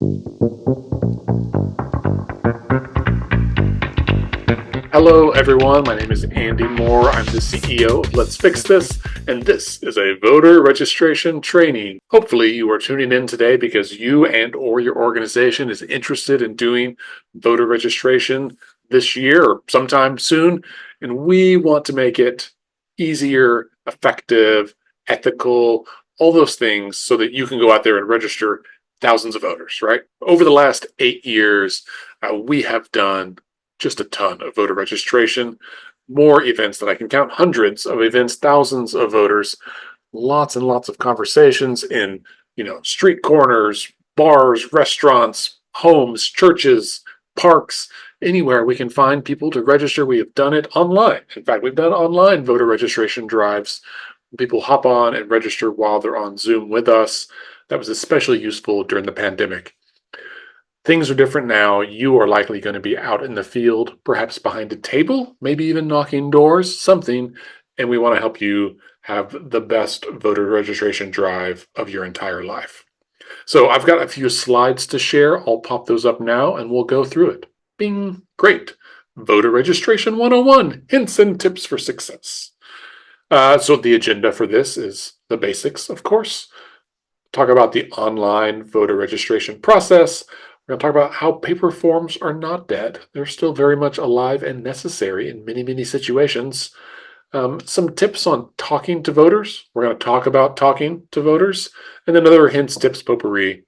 Hello, everyone. My name is Andy Moore. I'm the CEO of Let's Fix This, and this is a voter registration training. Hopefully, you are tuning in today because you and or your organization is interested in doing voter registration this year or sometime soon, and we want to make it easier, effective, ethical, all those things so that you can go out there and register thousands of voters, right? Over the last 8 years, we have done just a ton of voter registration, more events than I can count, hundreds of events, thousands of voters, lots and lots of conversations in, street corners, bars, restaurants, homes, churches, parks, anywhere we can find people to register. We have done it online. In fact, we've done online voter registration drives. People hop on and register while they're on Zoom with us. That was especially useful during the pandemic. Things are different now. You are likely going to be out in the field, perhaps behind a table, maybe even knocking doors, something, and we want to help you have the best voter registration drive of your entire life. So I've got a few slides to share. I'll pop those up now and we'll go through it. Bing, great. Voter Registration 101, hints and tips for success. So the agenda for this is the basics, of course. Talk about the online voter registration process. We're going to talk about how paper forms are not dead. They're still very much alive and necessary in many, many situations. Some tips on talking to voters. We're going to talk about talking to voters, and then other hints, tips, potpourri.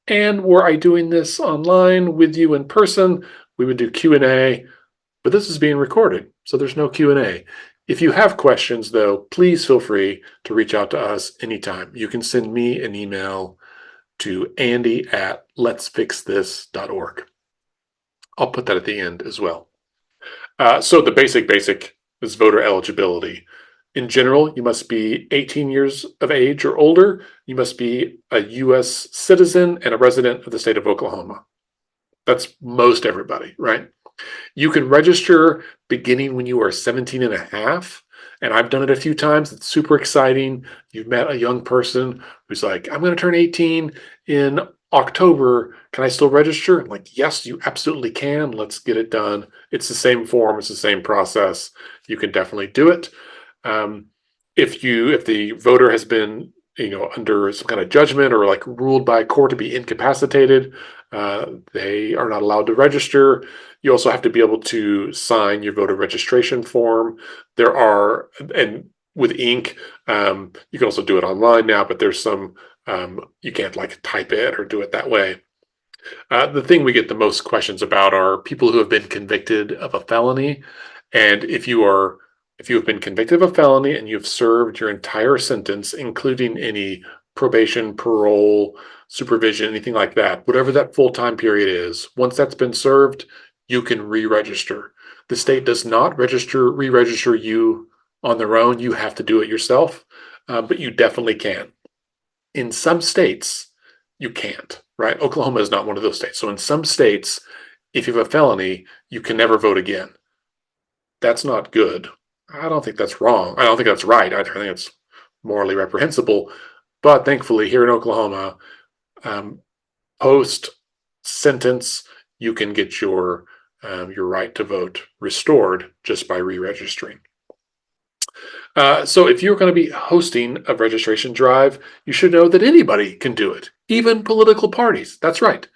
And were I doing this online with you in person, we would do Q&A, but this is being recorded, so there's no Q&A. If you have questions, though, please feel free to reach out to us anytime. You can send me an email to andy@letsfixthis.org. I'll put that at the end as well. So the basic is voter eligibility. In general, you must be 18 years of age or older. You must be a U.S. citizen and a resident of the state of Oklahoma. That's most everybody, right? You can register beginning when you are 17 and a half. And I've done it a few times. It's super exciting. You've met a young person who's like, I'm going to turn 18 in October. Can I still register? I'm like, yes, you absolutely can. Let's get it done. It's the same form. It's the same process. You can definitely do it. If the voter has been under some kind of judgment or like ruled by a court to be incapacitated, they are not allowed to register. You also have to be able to sign your voter registration form. And with ink, you can also do it online now, but there's some, you can't like type it or do it that way. The thing we get the most questions about are people who have been convicted of a felony. And if you have been convicted of a felony and you've served your entire sentence, including any probation, parole, supervision, anything like that, whatever that full time period is, once that's been served, you can re-register. The state does not re-register you on their own. You have to do it yourself, but you definitely can. In some states, you can't, right? Oklahoma is not one of those states. So in some states, if you have a felony, you can never vote again. That's not good. I don't think that's wrong. I don't think that's right. I think it's morally reprehensible. But thankfully, here in Oklahoma, post sentence, you can get your right to vote restored just by re-registering. So if you're going to be hosting a registration drive, you should know that anybody can do it, even political parties. That's right.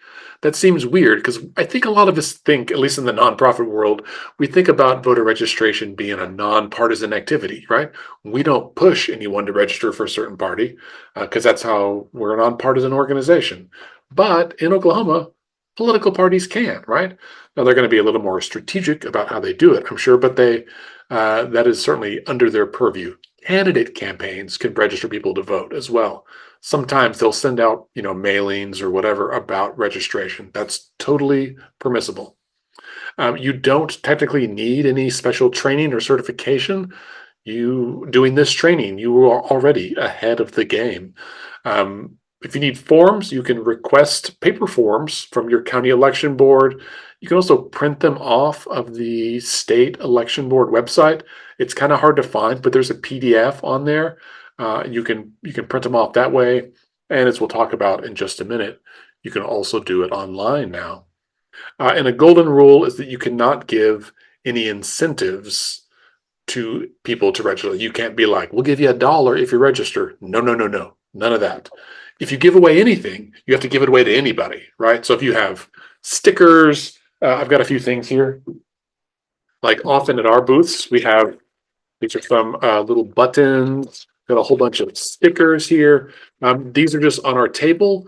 That seems weird because I think a lot of us think, at least in the nonprofit world, we think about voter registration being a nonpartisan activity, right? We don't push anyone to register for a certain party because that's how we're a nonpartisan organization. But in Oklahoma, political parties can, right? Now they're going to be a little more strategic about how they do it, I'm sure, but that is certainly under their purview. Candidate campaigns can register people to vote as well. Sometimes they'll send out, mailings or whatever about registration. That's totally permissible. You don't technically need any special training or certification. You doing this training, you are already ahead of the game. If you need forms, you can request paper forms from your county election board. You can also print them off of the state election board website. It's kind of hard to find, but there's a PDF on there. You can print them off that way, and as we'll talk about in just a minute, You can also do it online now. And a golden rule is that you cannot give any incentives to people to register. You can't be like, we'll give you $1 if you register. No, no, no, no. None of that. If you give away anything, you have to give it away to anybody, right? So if you have stickers, I've got a few things here. Like often at our booths, we have these are some little buttons, got a whole bunch of stickers here. These are just on our table,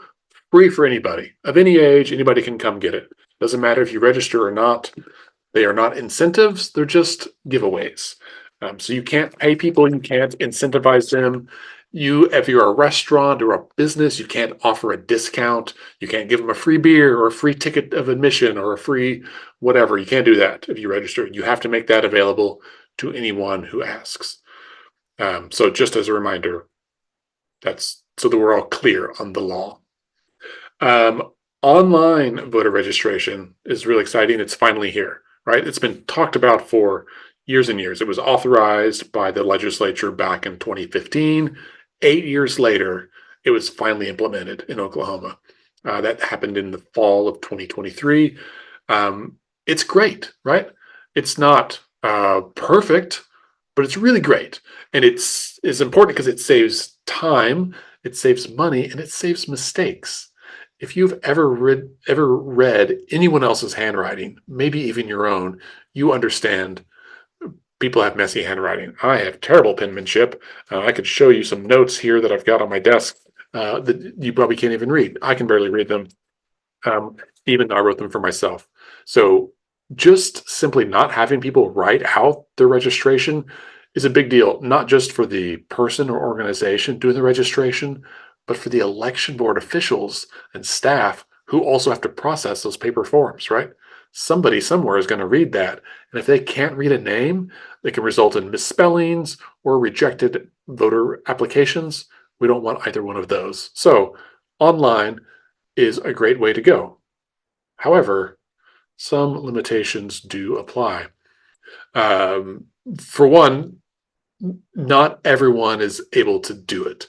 free for anybody of any age. Anybody can come get it. Doesn't matter if you register or not. They are not incentives, they're just giveaways. So you can't pay people, you can't incentivize them. If you're a restaurant or a business, you can't offer a discount. You can't give them a free beer or a free ticket of admission or a free whatever. You can't do that if you register. You have to make that available to anyone who asks. So just as a reminder, that's so that we're all clear on the law. Online voter registration is really exciting. It's finally here, right? It's been talked about for years and years. It was authorized by the legislature back in 2015. 8 years later, it was finally implemented in Oklahoma. That happened in the fall of 2023. It's great, right? It's not perfect, but it's really great. And it's important because it saves time, it saves money, and it saves mistakes. If you've ever read anyone else's handwriting, maybe even your own, you understand people have messy handwriting. I have terrible penmanship. I could show you some notes here that I've got on my desk that you probably can't even read. I can barely read them. Even though I wrote them for myself. So just simply not having people write out their registration is a big deal, not just for the person or organization doing the registration, but for the election board officials and staff who also have to process those paper forms, right? Somebody somewhere is going to read that. And if they can't read a name, it can result in misspellings or rejected voter applications. We don't want either one of those. So online is a great way to go. However, some limitations do apply. For one, not everyone is able to do it.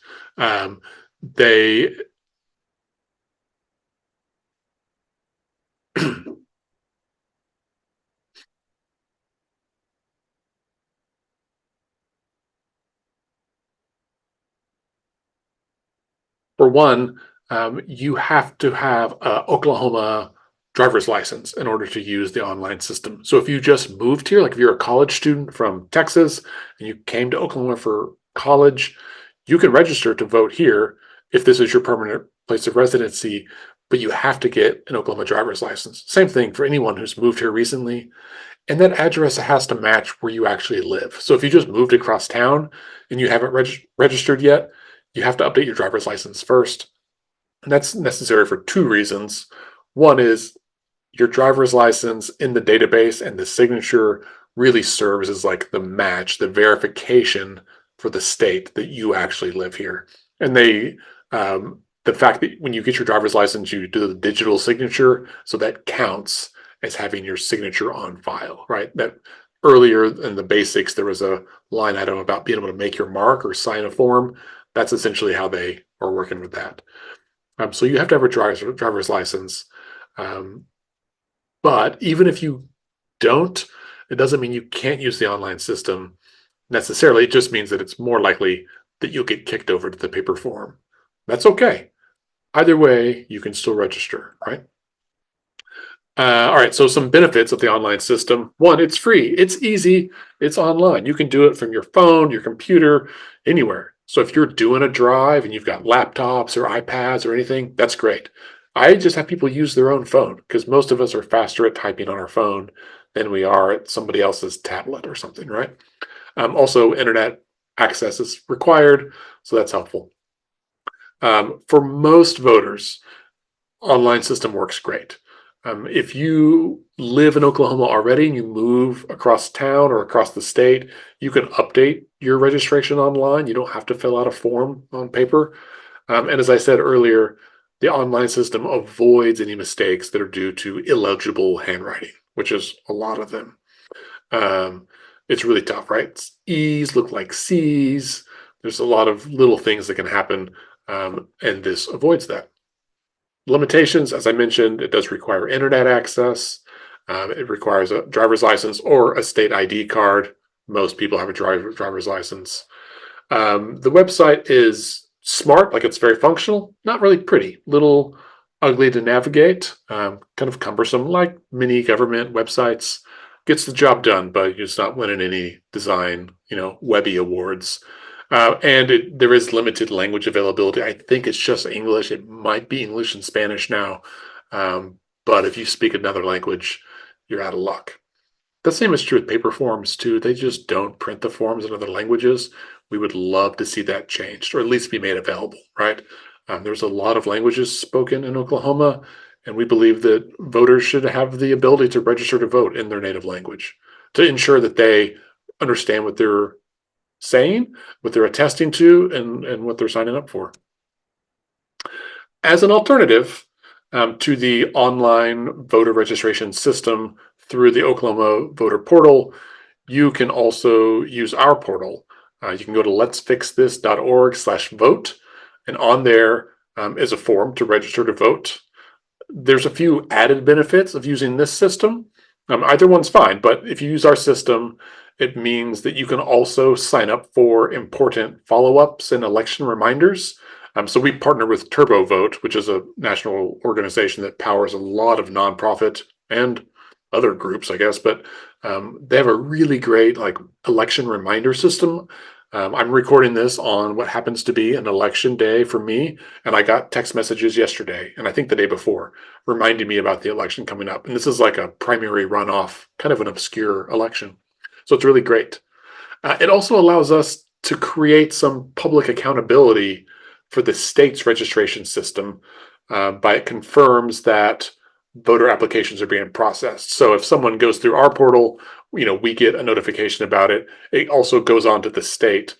They For one, you have to have a Oklahoma driver's license in order to use the online system. So if you just moved here, like if you're a college student from Texas and you came to Oklahoma for college, you can register to vote here if this is your permanent place of residency, but you have to get an Oklahoma driver's license. Same thing for anyone who's moved here recently. And that address has to match where you actually live. So if you just moved across town and you haven't registered yet, you have to update your driver's license first. And that's necessary for two reasons. One is your driver's license in the database and the signature really serves as like the match, the verification for the state that you actually live here. And the fact that when you get your driver's license, you do the digital signature, so that counts as having your signature on file, right? That earlier in the basics, there was a line item about being able to make your mark or sign a form. That's essentially how they are working with that. So you have to have a driver's license. But even if you don't, it doesn't mean you can't use the online system necessarily. It just means that it's more likely that you'll get kicked over to the paper form. That's okay. Either way, you can still register, right? All right, so some benefits of the online system. One, it's free, it's easy, it's online. You can do it from your phone, your computer, anywhere. So if you're doing a drive and you've got laptops or iPads or anything, that's great. I just have people use their own phone because most of us are faster at typing on our phone than we are at somebody else's tablet or something, right? Also, internet access is required, so that's helpful. For most voters, online system works great. If you live in Oklahoma already and you move across town or across the state, you can update your registration online. You don't have to fill out a form on paper. And as I said earlier, the online system avoids any mistakes that are due to illegible handwriting, which is a lot of them. It's really tough, right? E's look like C's. There's a lot of little things that can happen, and this avoids that. Limitations, as I mentioned, it does require internet access. It requires a driver's license or a state ID card. Most people have a driver's license. The website is smart, like it's very functional, not really pretty, little ugly to navigate, kind of cumbersome, like many government websites. Gets the job done, but it's not winning any design, Webby awards. There is limited language availability. I think it's just English. It might be English and Spanish now, but if you speak another language, you're out of luck. The same is true with paper forms too. They just don't print the forms in other languages. We would love to see that changed, or at least be made available, right? There's a lot of languages spoken in Oklahoma, and we believe that voters should have the ability to register to vote in their native language to ensure that they understand what they're saying, what they're attesting to, and what they're signing up for. As an alternative to the online voter registration system through the Oklahoma voter portal, you can also use our portal. You can go to letsfixthis.org/vote, and on there is a form to register to vote. There's a few added benefits of using this system. Either one's fine, but if you use our system, it means that you can also sign up for important follow-ups and election reminders. So we partner with TurboVote, which is a national organization that powers a lot of nonprofit and other groups, I guess, but they have a really great election reminder system. I'm recording this on what happens to be an election day for me, and I got text messages yesterday, and I think the day before, reminding me about the election coming up. And this is like a primary runoff, kind of an obscure election. So it's really great. It also allows us to create some public accountability for the state's registration system by it confirms that voter applications are being processed. So if someone goes through our portal, we get a notification about it. It also goes on to the state,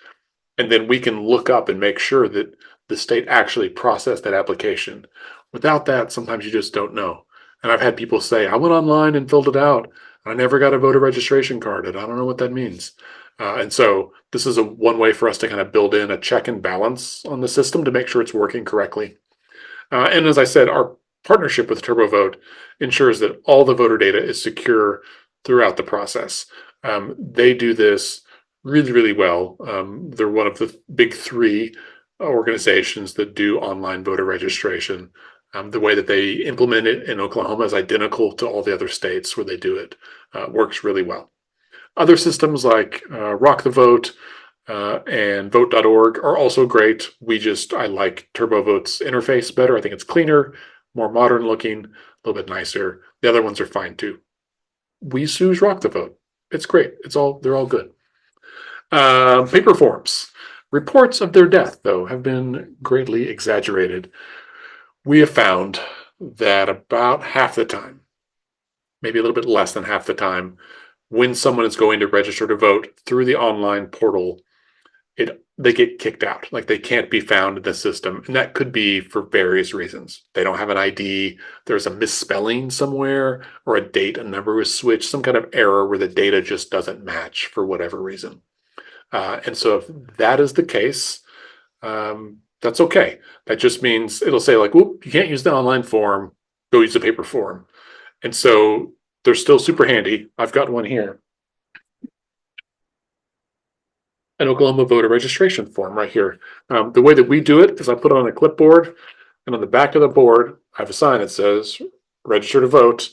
and then we can look up and make sure that the state actually processed that application. Without that, sometimes you just don't know. And I've had people say, I went online and filled it out. I never got a voter registration card, and I don't know what that means. And so this is one way for us to kind of build in a check and balance on the system to make sure it's working correctly. And as I said, our partnership with TurboVote ensures that all the voter data is secure throughout the process. They do this really, really well. They're one of the big three organizations that do online voter registration. The way that they implement it in Oklahoma is identical to all the other states where they do it. Works really well. Other systems like Rock the Vote and Vote.org are also great. I like TurboVote's interface better. I think it's cleaner, more modern looking, a little bit nicer. The other ones are fine too. We choose Rock the Vote. It's great. They're all good. Paper forms. Reports of their death, though, have been greatly exaggerated. We have found that about half the time, maybe a little bit less than half the time, when someone is going to register to vote through the online portal, they get kicked out. Like they can't be found in the system. And that could be for various reasons. They don't have an ID, there's a misspelling somewhere, or a date, a number was switched, some kind of error where the data just doesn't match for whatever reason. And so if that is the case, that's okay. That just means it'll say whoop, you can't use the online form, go use the paper form. And so they're still super handy. I've got one here. An Oklahoma voter registration form right here. The way that we do it is I put it on a clipboard, and on the back of the board, I have a sign that says register to vote.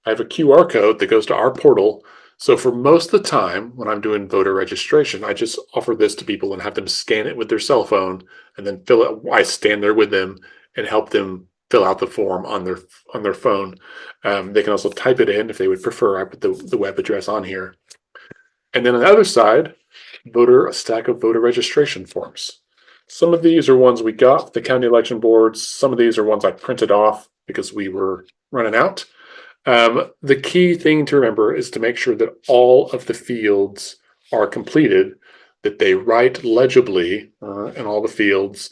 I have a QR code that goes to our portal. So for most of the time when I'm doing voter registration, I just offer this to people and have them scan it with their cell phone and then fill it. I stand there with them and help them fill out the form on their phone. They can also type it in if they would prefer. I put the web address on here. And then on the other side, a stack of voter registration forms. Some of these are ones we got the county election boards. Some of these are ones I printed off because we were running out. The key thing to remember is to make sure that all of the fields are completed, that they write legibly in all the fields,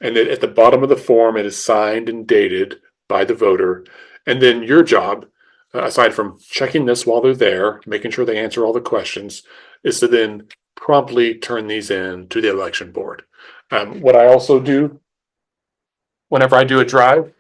and that at the bottom of the form it is signed and dated by the voter. And then your job, aside from checking this while they're there, making sure they answer all the questions, is to then promptly turn these in to the election board. What I also do whenever I do a drive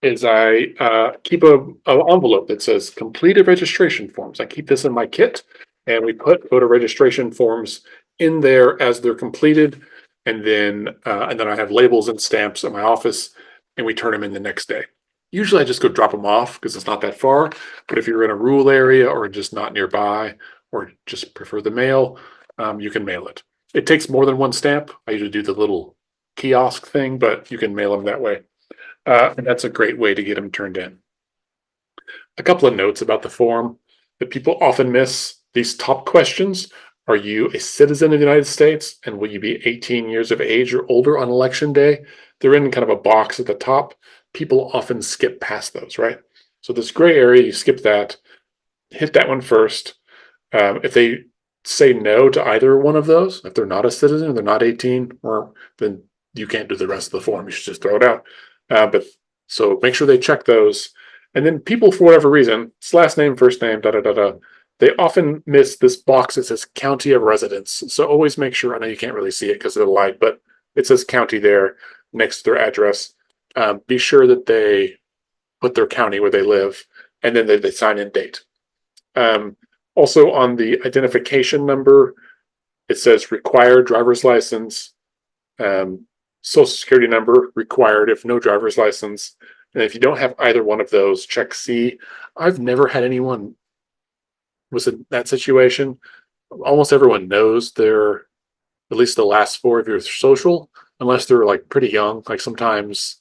is I keep a envelope that says completed registration forms. I keep this in my kit, and we put voter registration forms in there as they're completed, and then I have labels and stamps at my office, and we turn them in the next day. Usually, I just go drop them off because it's not that far. But if you're in a rural area or just not nearby, or just prefer the mail, you can mail it. It takes more than one stamp. I usually do the little kiosk thing, but you can mail them that way. And that's a great way to get them turned in. A couple of notes about the form that people often miss. These top questions: are you a citizen of the United States? And will you be 18 years of age or older on election day? They're in kind of a box at the top. People often skip past those, right? So this gray area, you skip that, hit that one first. If they say no to either one of those, if they're not a citizen, they're not 18, or then you can't do the rest of the form. You should just throw it out. But so make sure they check those. And then people, for whatever reason, it's last name, first name, da da da da. They often miss this box that says county of residence. So always make sure. I know you can't really see it because of the light, but it says county there next to their address. Be sure that they put their county where they live, and then they sign in date. Also, on the identification number, it says required driver's license, social security number required if no driver's license. And if you don't have either one of those, check C. I've never had anyone was in that situation. Almost everyone knows their, at least the last four of your social, unless they're like pretty young. Like sometimes,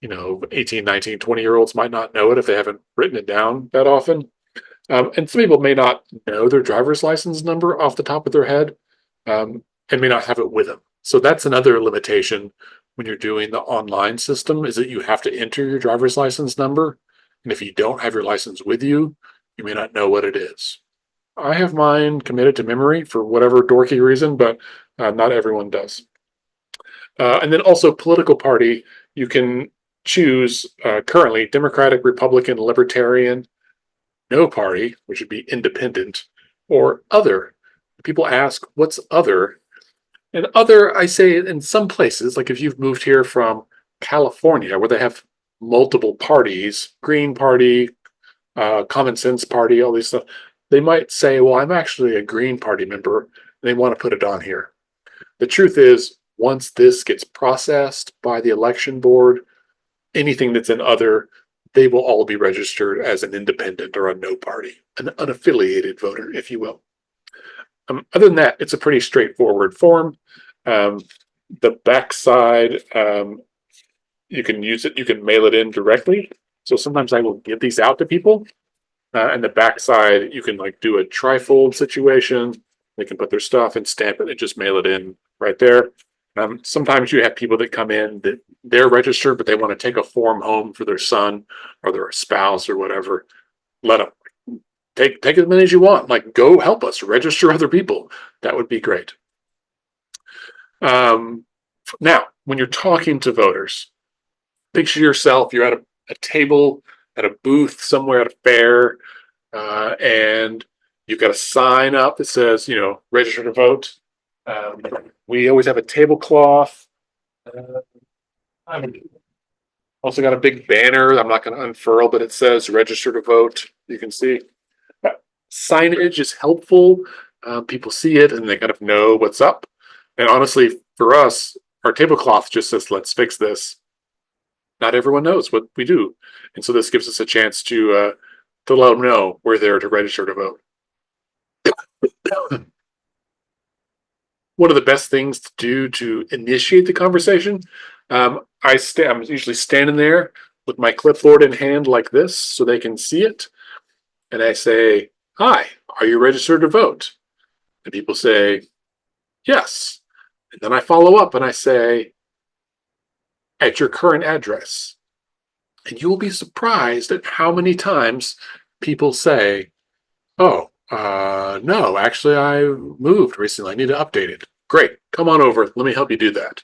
18, 19, 20-year-olds might not know it if they haven't written it down that often. And some people may not know their driver's license number off the top of their head, and may not have it with them. So that's another limitation when you're doing the online system, is that you have to enter your driver's license number. And if you don't have your license with you, you may not know what it is. I have mine committed to memory for whatever dorky reason, but not everyone does. And then also political party, you can choose currently Democratic, Republican, Libertarian, no party, which would be independent, or other. People ask, what's other? And other, I say in some places, like if you've moved here from California, where they have multiple parties, Green Party, Common Sense Party, all these stuff, they might say, well, I'm actually a Green Party member, and they want to put it on here. The truth is, once this gets processed by the election board, anything that's in other, they will all be registered as an independent or a no party, an unaffiliated voter, if you will. Other than that, it's a pretty straightforward form. The backside, you can use it, you can mail it in directly. So sometimes I will give these out to people. And the backside, you can like do a trifold situation. They can put their stuff and stamp it and just mail it in right there. Sometimes you have people that come in that they're registered, but they want to take a form home for their son or their spouse or whatever. Let them take as many as you want. Like, go help us register other people. That would be great. Now, when you're talking to voters, picture yourself, you're at a table at a booth somewhere at a fair, and you've got a sign up that says, register to vote. We always have a tablecloth. I've also got a big banner I'm not going to unfurl, but it says register to vote. You can see signage is helpful. People see it and they kind of know what's up. And honestly, for us, our tablecloth just says, let's fix this. Not everyone knows what we do. And so this gives us a chance to let them know we're there to register to vote. One of the best things to do to initiate the conversation, I'm usually standing there with my clipboard in hand like this so they can see it. And I say, hi, are you registered to vote? And people say, yes. And then I follow up and I say, at your current address. And you will be surprised at how many times people say, oh, no, actually I moved recently. I need to update it. Great. Come on over. Let me help you do that.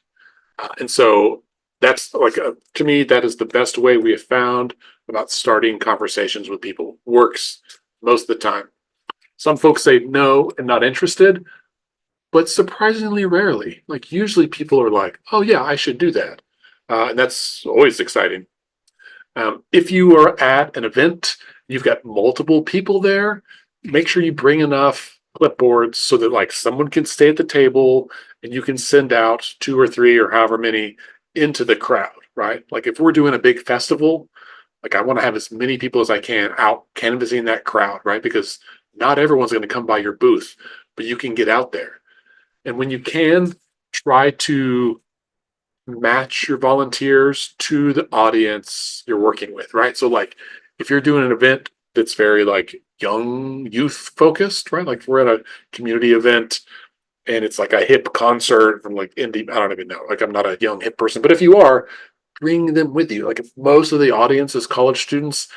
And so that's to me, that is the best way we have found about starting conversations with people. Works most of the time. Some folks say no and not interested, but surprisingly rarely. Like usually people are like, oh yeah, I should do that. And that's always exciting. If you are at an event, you've got multiple people there, make sure you bring enough clipboards so that like someone can stay at the table and you can send out 2 or 3 or however many into the crowd, right? Like if we're doing a big festival, like I want to have as many people as I can out canvassing that crowd, right? Because not everyone's going to come by your booth, but you can get out there. And when you can, try to match your volunteers to the audience you're working with, right? So like if you're doing an event that's very like young youth focused, right? Like if we're at a community event and it's like a hip concert from like indie, I don't even know. Like I'm not a young hip person, but if you are, bring them with you. Like if most of the audience is college students,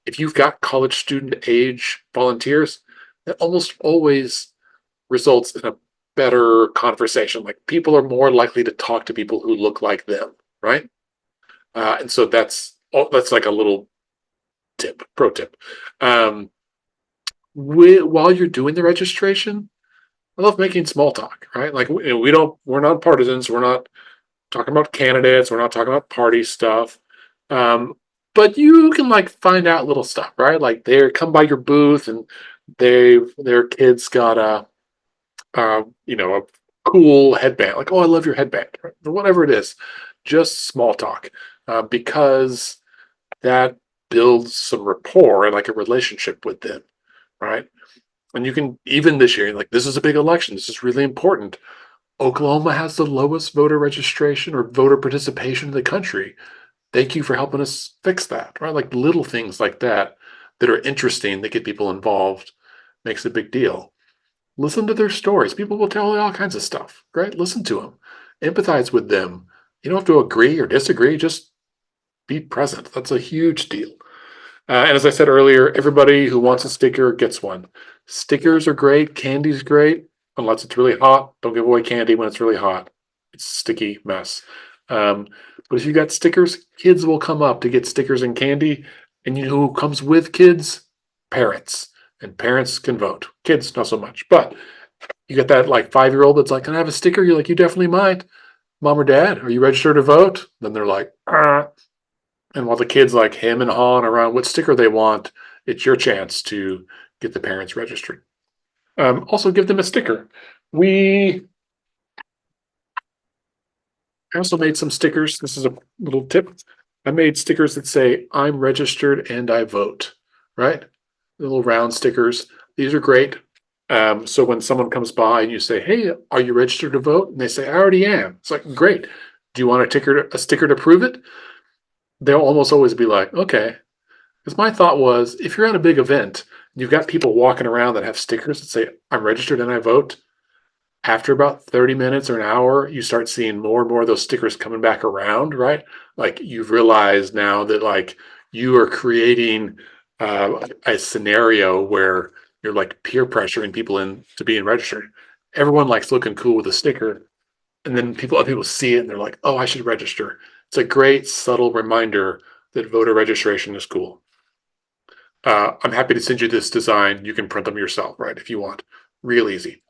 if you've got college student age volunteers, that almost always results in a better conversation. Like people are more likely to talk to people who look like them, right? And so that's like a little pro tip. Um, while you're doing the registration, I love making small talk, right? Like we're not partisans. We're not talking about candidates. We're not talking about party stuff. Um, but you can like find out little stuff, right? Like they come by your booth and their kids got a cool headband. Like, oh, I love your headband, right? Or whatever it is. Just small talk, because that builds some rapport and like a relationship with them, right? And you can even this year, like this is a big election. This is really important. Oklahoma has the lowest voter registration or voter participation in the country. Thank you for helping us fix that, right? Like little things like that that are interesting that get people involved makes a big deal. Listen to their stories. People will tell you all kinds of stuff, right? Listen to them, empathize with them. You don't have to agree or disagree, just be present. That's a huge deal. And as I said earlier, everybody who wants a sticker gets one. Stickers are great, candy's great, unless it's really hot. Don't give away candy when it's really hot. It's a sticky mess. But if you got stickers, kids will come up to get stickers and candy. And you know who comes with kids? Parents. And parents can vote. Kids, not so much. But you get that like 5-year-old that's like, can I have a sticker? You're like, you definitely might. Mom or dad, are you registered to vote? Then they're like, ah. And while the kids like hem and hawing around what sticker they want, it's your chance to get the parents registered. Also give them a sticker. I also made some stickers. This is a little tip. I made stickers that say, I'm registered and I vote, right? Little round stickers. These are great. So when someone comes by and you say, hey, are you registered to vote? And they say, I already am. It's like, great. Do you want a sticker to prove it? They'll almost always be like, okay. Because my thought was, if you're at a big event, you've got people walking around that have stickers that say, I'm registered and I vote. After about 30 minutes or an hour, you start seeing more and more of those stickers coming back around, right? Like you've realized now that like you are creating a scenario where you're like peer pressuring people into being registered. Everyone likes looking cool with a sticker, and then other people see it and they're like, "Oh, I should register." It's a great subtle reminder that voter registration is cool. I'm happy to send you this design. You can print them yourself, right? If you want, real easy.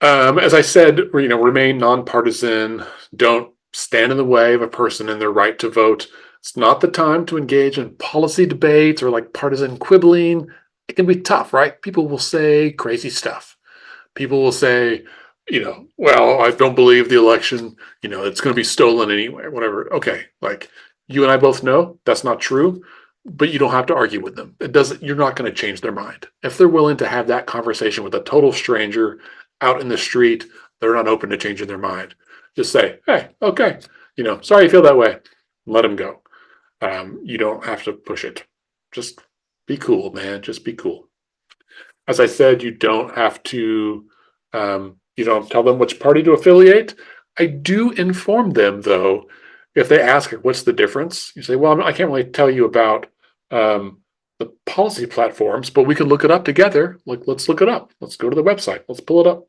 As I said, remain nonpartisan. Don't stand in the way of a person and their right to vote. It's not the time to engage in policy debates or like partisan quibbling. It can be tough, right? People will say crazy stuff. People will say, well, I don't believe the election, it's going to be stolen anyway, whatever. Okay, like you and I both know that's not true, but you don't have to argue with them. You're not going to change their mind. If they're willing to have that conversation with a total stranger out in the street, they're not open to changing their mind. Just say, hey, okay, sorry you feel that way. Let them go. You don't have to push it. Just be cool, man. Just be cool. As I said, you don't have to, you don't tell them which party to affiliate. I do inform them, though, if they ask, what's the difference? You say, well, I can't really tell you about the policy platforms, but we can look it up together. Like, let's look it up. Let's go to the website. Let's pull it up.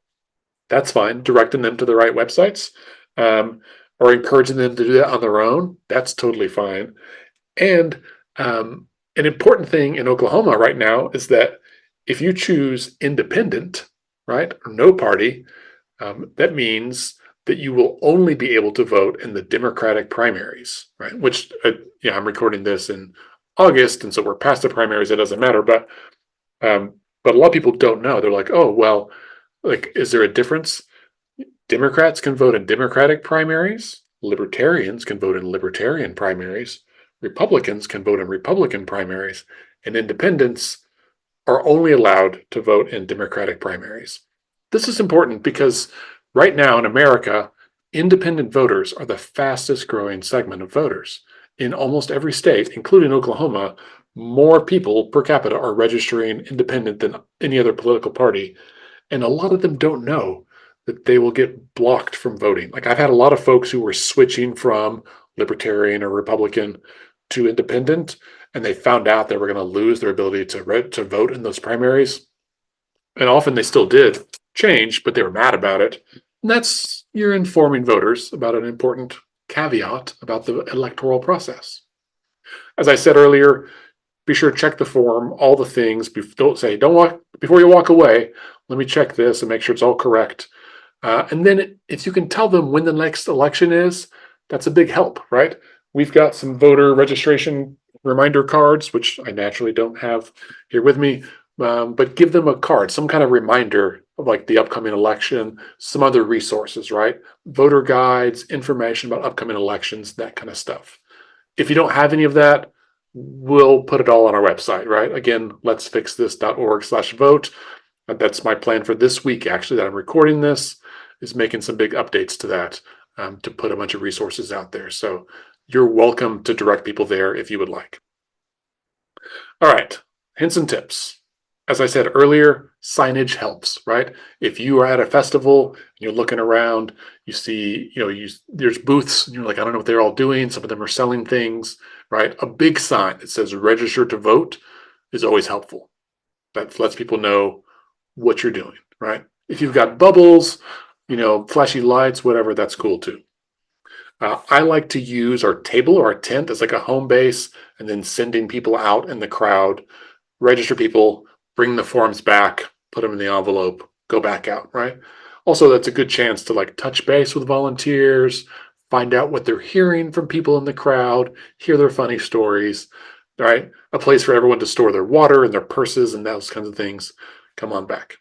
That's fine. Directing them to the right websites, or encouraging them to do that on their own. That's totally fine. And an important thing in Oklahoma right now is that if you choose independent, right, or no party, that means that you will only be able to vote in the Democratic primaries, right? Which, I'm recording this in August, and so we're past the primaries. It doesn't matter, but a lot of people don't know. They're like, oh, well, like, is there a difference? Democrats can vote in Democratic primaries. Libertarians can vote in Libertarian primaries. Republicans can vote in Republican primaries, and independents are only allowed to vote in Democratic primaries. This is important because right now in America, independent voters are the fastest growing segment of voters. In almost every state, including Oklahoma, more people per capita are registering independent than any other political party. And a lot of them don't know that they will get blocked from voting. Like, I've had a lot of folks who were switching from Libertarian or Republican to independent, and they found out they were going to lose their ability to vote in those primaries. And often they still did change, but they were mad about it. And that's, you're informing voters about an important caveat about the electoral process. As I said earlier, be sure to check the form, all the things. Don't walk before you walk away. Let me check this and make sure it's all correct. And then if you can tell them when the next election is, that's a big help, right? We've got some voter registration reminder cards, which I naturally don't have here with me, but give them a card, some kind of reminder of like the upcoming election, some other resources, right? Voter guides, information about upcoming elections, that kind of stuff. If you don't have any of that, we'll put it all on our website, right? Again, letsfixthis.org/vote. That's my plan for this week, actually, that I'm recording this, is making some big updates to that, to put a bunch of resources out there. So you're welcome to direct people there if you would like. All right, hints and tips. As I said earlier, signage helps, right? If you are at a festival and you're looking around, you see, there's booths, and you're like, I don't know what they're all doing. Some of them are selling things, right? A big sign that says register to vote is always helpful. That lets people know what you're doing, right? If you've got bubbles, flashy lights, whatever, that's cool too. I like to use our table or our tent as like a home base, and then sending people out in the crowd, register people, bring the forms back, put them in the envelope, go back out, right? Also, that's a good chance to like touch base with volunteers, find out what they're hearing from people in the crowd, hear their funny stories, right? A place for everyone to store their water and their purses and those kinds of things. Come on back.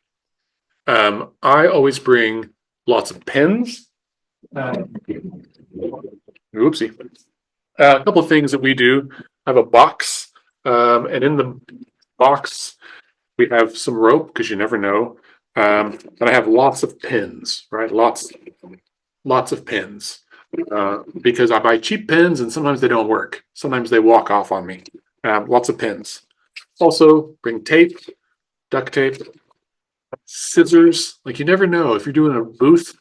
I always bring lots of pens. Oopsie. A couple of things that we do. I have a box, and in the box, we have some rope because you never know. And I have lots of pins, right? Lots of pins, because I buy cheap pins and sometimes they don't work. Sometimes they walk off on me. Lots of pins. Also, bring tape, duct tape, scissors. Like, you never know if you're doing a booth.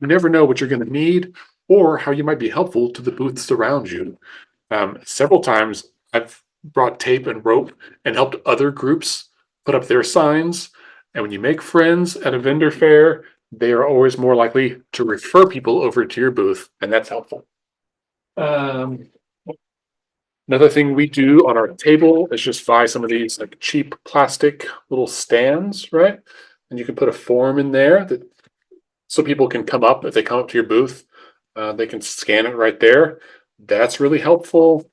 You never know what you're going to need or how you might be helpful to the booths around you. Several times I've brought tape and rope and helped other groups put up their signs. And when you make friends at a vendor fair, they are always more likely to refer people over to your booth, and that's helpful. Another thing we do on our table is just buy some of these like cheap plastic little stands, right? And you can put a form in there so people can come up. If they come up to your booth, they can scan it right there. That's really helpful.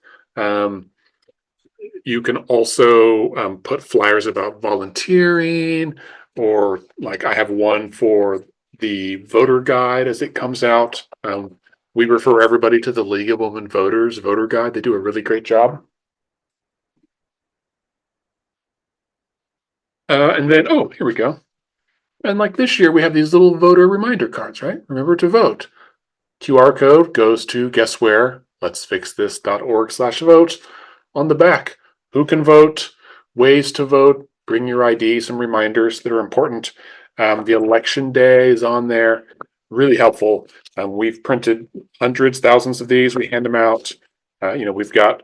You can also put flyers about volunteering, or like I have one for the voter guide as it comes out. We refer everybody to the League of Women Voters voter guide. They do a really great job. And then, oh, here we go. And like this year, we have these little voter reminder cards, right? Remember to vote. QR code goes to, guess where? letsfixthis.org/vote. On the back, who can vote, ways to vote, bring your ID, some reminders that are important. The election day is on there, really helpful. We've printed hundreds, thousands of these. We hand them out. We've got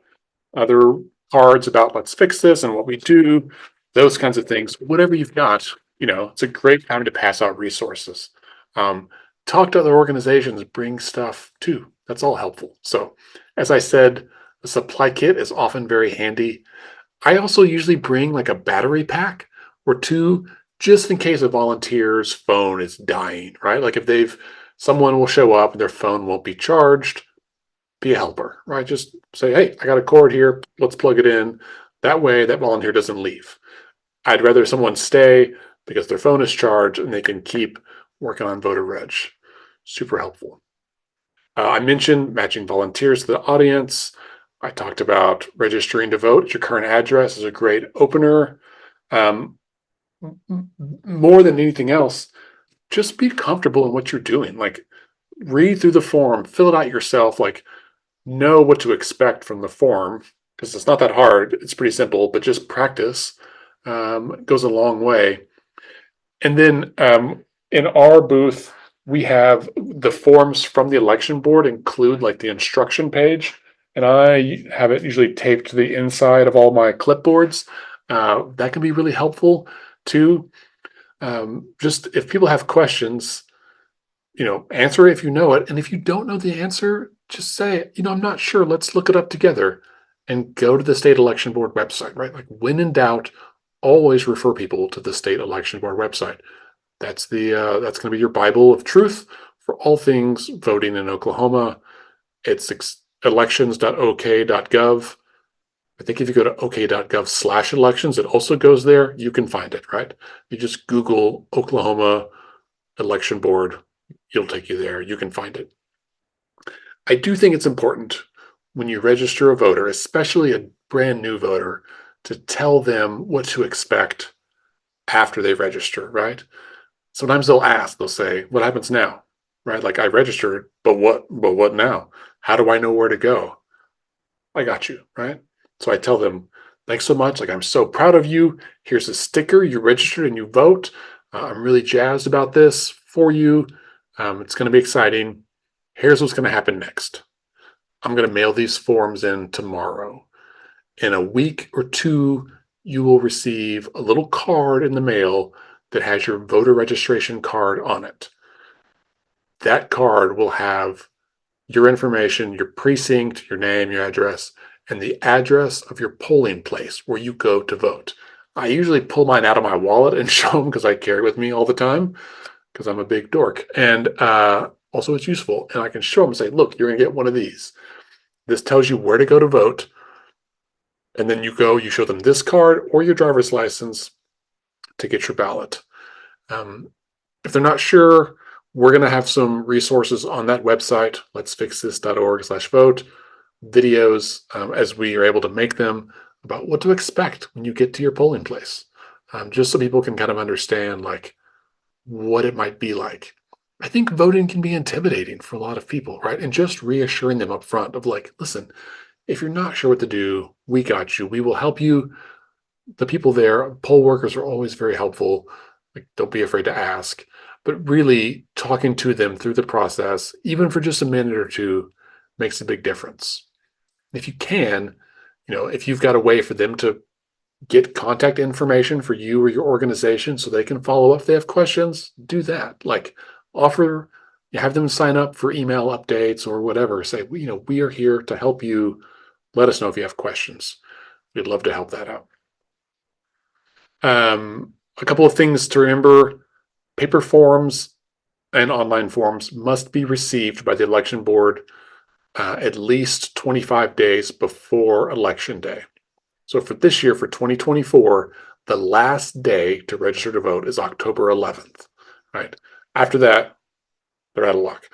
other cards about Let's Fix This and what we do, those kinds of things. Whatever you've got, it's a great time to pass out resources. Talk to other organizations, bring stuff too. That's all helpful. So, as I said, the supply kit is often very handy. I also usually bring like a battery pack or two, just in case a volunteer's phone is dying, right? Like if they've someone will show up and their phone won't be charged. Be a helper, right? Just say, hey, I got a cord here. Let's plug it in. That way, that volunteer doesn't leave. I'd rather someone stay because their phone is charged and they can keep working on voter reg. Super helpful. I mentioned matching volunteers to the audience. I talked about registering to vote. Your current address is a great opener. Um, More than anything else, just be comfortable in what you're doing. Like, read through the form, fill it out yourself. Like, know what to expect from the form because it's not that hard. It's pretty simple, but just practice goes a long way. And then in our booth, we have the forms from the election board include like the instruction page, and I have it usually taped to the inside of all my clipboards. That can be really helpful too. Just if people have questions, answer it if you know it. And if you don't know the answer, just say, I'm not sure. Let's look it up together and go to the state election board website, right? Like when in doubt, always refer people to the state election board website. That's that's going to be your Bible of truth for all things voting in Oklahoma. It's elections.ok.gov. I think if you go to ok.gov/elections, it also goes there. You can find it, right? You just Google Oklahoma election board, it'll take you there. You can find it. I do think it's important when you register a voter, especially a brand new voter, to tell them what to expect after they register, right? Sometimes they'll say, what happens now? Right? Like I registered, but what now? How do I know where to go? I got you, right? So I tell them, thanks so much. Like, I'm so proud of you. Here's a sticker. You registered and you vote. I'm really jazzed about this for you. It's going to be exciting. Here's what's going to happen next. I'm going to mail these forms in tomorrow. In a week or two, you will receive a little card in the mail that has your voter registration card on it. That card will have your information, your precinct, your name, your address, and the address of your polling place where you go to vote. I usually pull mine out of my wallet and show them because I carry it with me all the time because I'm a big dork. And also it's useful. And I can show them and say, look, you're going to get one of these. This tells you where to go to vote. And then you show them this card or your driver's license to get your ballot. If they're not sure, we're going to have some resources on that website, letsfixthis.org/vote, videos as we are able to make them about what to expect when you get to your polling place, just so people can kind of understand like what it might be like. I think voting can be intimidating for a lot of people, right? And just reassuring them up front of like, listen, if you're not sure what to do, we got you. We will help you. The people there, poll workers are always very helpful. Like, don't be afraid to ask. But really talking to them through the process, even for just a minute or two, makes a big difference. If you can, if you've got a way for them to get contact information for you or your organization so they can follow up if they have questions, do that. Like have them sign up for email updates or whatever. Say, we are here to help you. Let us know if you have questions. We'd love to help that out. A couple of things to remember: paper forms and online forms must be received by the election board at least 25 days before election day. So for this year, for 2024, the last day to register to vote is October 11th, right? After that, they're out of luck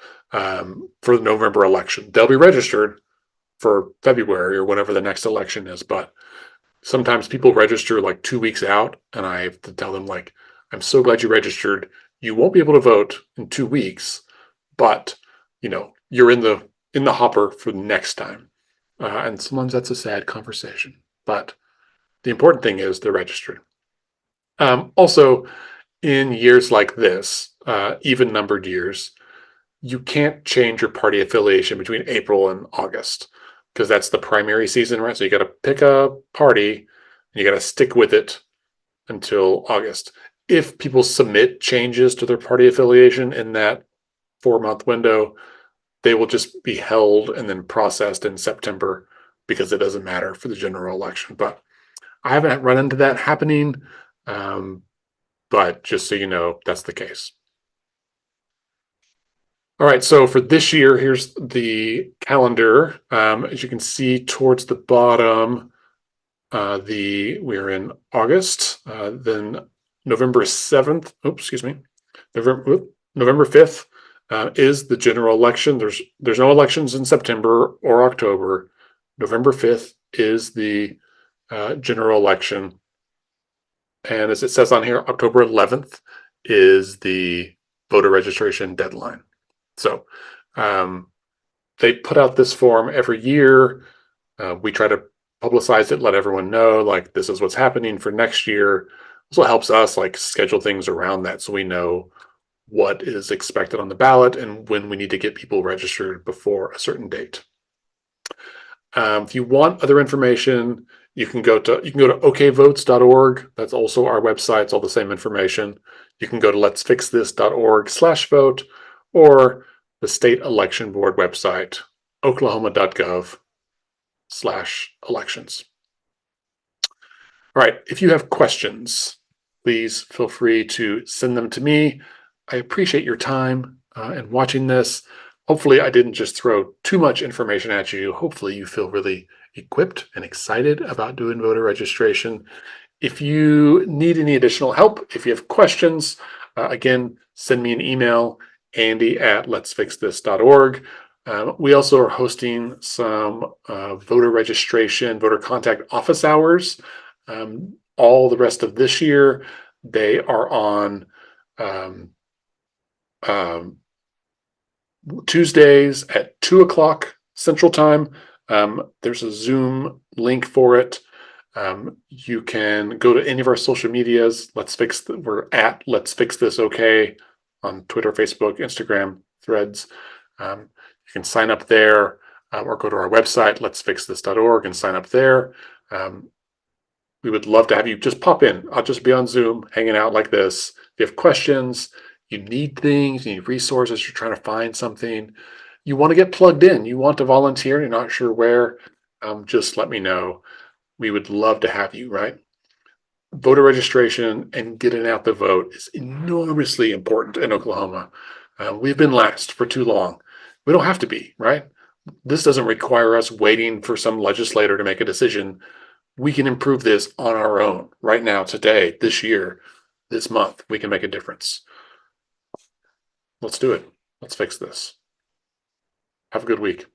for the November election. They'll be registered for February or whenever the next election is, but sometimes people register like 2 weeks out, and I have to tell them like, I'm so glad you registered. You won't be able to vote in 2 weeks, but you're in the hopper for next time. And sometimes that's a sad conversation, but the important thing is they're registered. Also, in years like this, even numbered years, you can't change your party affiliation between April and August because that's the primary season, right? So you got to pick a party and you got to stick with it until August. If people submit changes to their party affiliation in that 4-month window, they will just be held and then processed in September because it doesn't matter for the general election. But I haven't run into that happening, but just so you know, that's the case. All right, so for this year, here's the calendar. As you can see towards the bottom, we're in August, then November 7th, November 5th is the general election. There's no elections in September or October. November 5th is the general election. And as it says on here, October 11th is the voter registration deadline. So they put out this form every year. We try to publicize it, let everyone know, like, this is what's happening for next year. Also helps us like schedule things around that so we know what is expected on the ballot and when we need to get people registered before a certain date. If you want other information, you can go to okvotes.org. That's also our website. It's all the same information. You can go to letsfixthis.org/vote or the state election board website, oklahoma.gov/elections. All right, if you have questions, please feel free to send them to me. I appreciate your time and watching this. Hopefully, I didn't just throw too much information at you. Hopefully, you feel really equipped and excited about doing voter registration. If you need any additional help, if you have questions, again, send me an email, andy@letsfixthis.org. We also are hosting some voter registration, voter contact office hours. All the rest of this year, they are on Tuesdays at 2 o'clock Central Time. There's a Zoom link for it. You can go to any of our social medias. We're at Let's Fix This OK on Twitter, Facebook, Instagram, Threads. You can sign up there or go to our website, letsfixthis.org, and sign up there. We would love to have you just pop in. I'll just be on Zoom hanging out like this. If you have questions, you need things, you need resources, you're trying to find something, you want to get plugged in, you want to volunteer, you're not sure where, just let me know. We would love to have you, right? Voter registration and getting out the vote is enormously important in Oklahoma. We've been last for too long. We don't have to be, right? This doesn't require us waiting for some legislator to make a decision. We can improve this on our own right now, today, this year, this month. We can make a difference. Let's do it. Let's fix this. Have a good week.